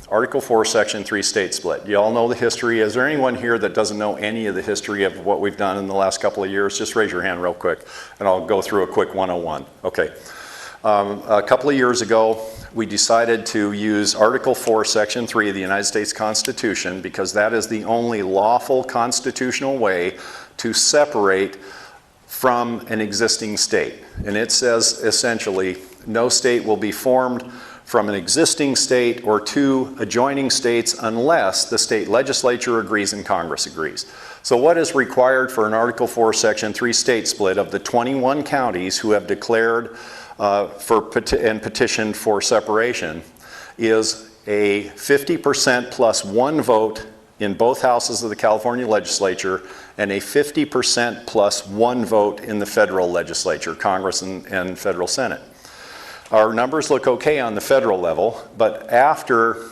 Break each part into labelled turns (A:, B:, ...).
A: Article 4, Section 3 state split. You all know the history. Is there anyone here that doesn't know any of the history of what we've done in the last couple of years? Just raise your hand real quick, and I'll go through a quick 101. Okay. A couple of years ago, we decided to use Article 4, Section 3 of the United States Constitution because that is the only lawful constitutional way to separate from an existing state. And it says essentially, no state will be formed from an existing state or two adjoining states unless the state legislature agrees and Congress agrees. So what is required for an Article 4, Section 3 state split of the 21 counties who have declared and petitioned for separation is a 50% plus one vote in both houses of the California legislature and a 50% plus one vote in the federal legislature, Congress and federal Senate. Our numbers look okay on the federal level, but after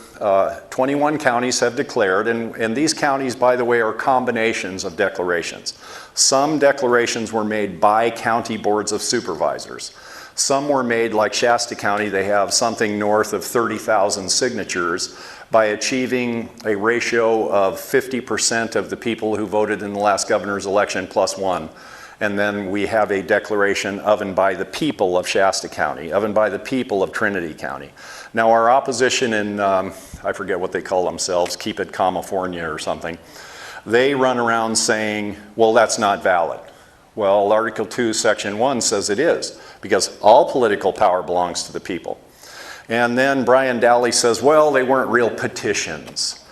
A: 21 counties have declared, and these counties, by the way, are combinations of declarations. Some declarations were made by county boards of supervisors. Some were made, like Shasta County, they have something north of 30,000 signatures by achieving a ratio of 50% of the people who voted in the last governor's election plus one. And then we have a declaration of and by the people of Shasta County, of and by the people of Trinity County. Now our opposition in, I forget what they call themselves, Keep It California or something, they run around saying, well, that's not valid. Well, Article 2, Section 1 says it is, because all political power belongs to the people. And then Brian Dowley says, well, they weren't real petitions.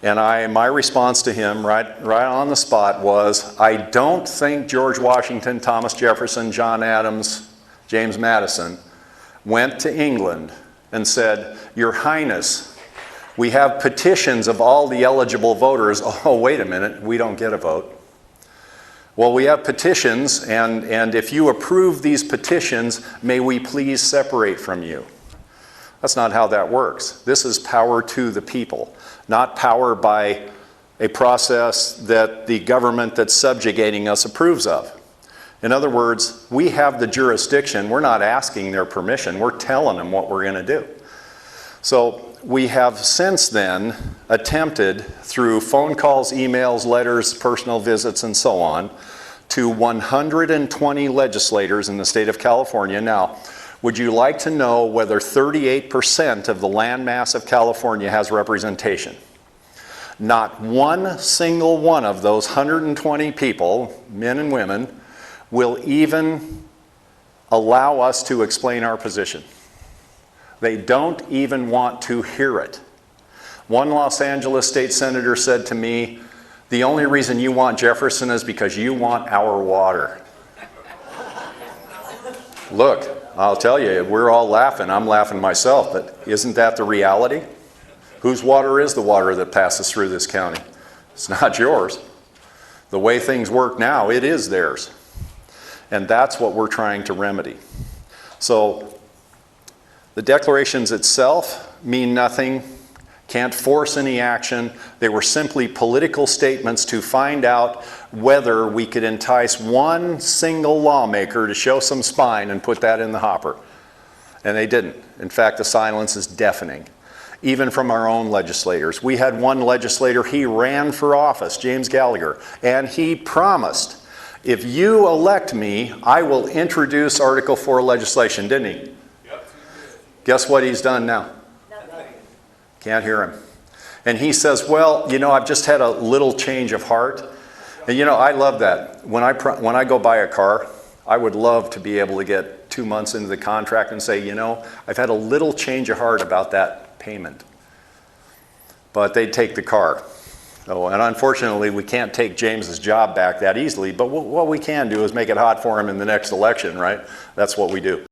A: And my response to him right on the spot was, I don't think George Washington, Thomas Jefferson, John Adams, James Madison went to England and said, Your Highness, we have petitions of all the eligible voters. Oh, wait a minute, we don't get a vote. Well, we have petitions, and if you approve these petitions, may we please separate from you. That's not how that works. This is power to the people, not power by a process that the government that's subjugating us approves of. In other words, we have the jurisdiction. We're not asking their permission. We're telling them what we're going to do. So we have since then attempted through phone calls, emails, letters, personal visits, and so on, to 120 legislators in the state of California. Now, would you like to know whether 38% of the landmass of California has representation? Not one single one of those 120 people, men and women, will even allow us to explain our position. They don't even want to hear it. One Los Angeles state senator said to me, the only reason you want Jefferson is because you want our water. Look, I'll tell you, we're all laughing. I'm laughing myself, but isn't that the reality? Whose water is the water that passes through this county? It's not yours. The way things work now, it is theirs. And that's what we're trying to remedy. So the declarations itself mean nothing, can't force any action. They were simply political statements to find out whether we could entice one single lawmaker to show some spine and put that in the hopper. And they didn't. In fact, the silence is deafening, even from our own legislators. We had one legislator, he ran for office, James Gallagher, and he promised, if you elect me, I will introduce Article 4 legislation, didn't he? Yep. Guess what he's done now? Nothing. Can't hear him. And he says, well, you know, I've just had a little change of heart. And you know, I love that. When I go buy a car, I would love to be able to get 2 months into the contract and say, you know, I've had a little change of heart about that payment. But they'd take the car. Oh, and unfortunately, we can't take James's job back that easily, but what we can do is make it hot for him in the next election, right? That's what we do.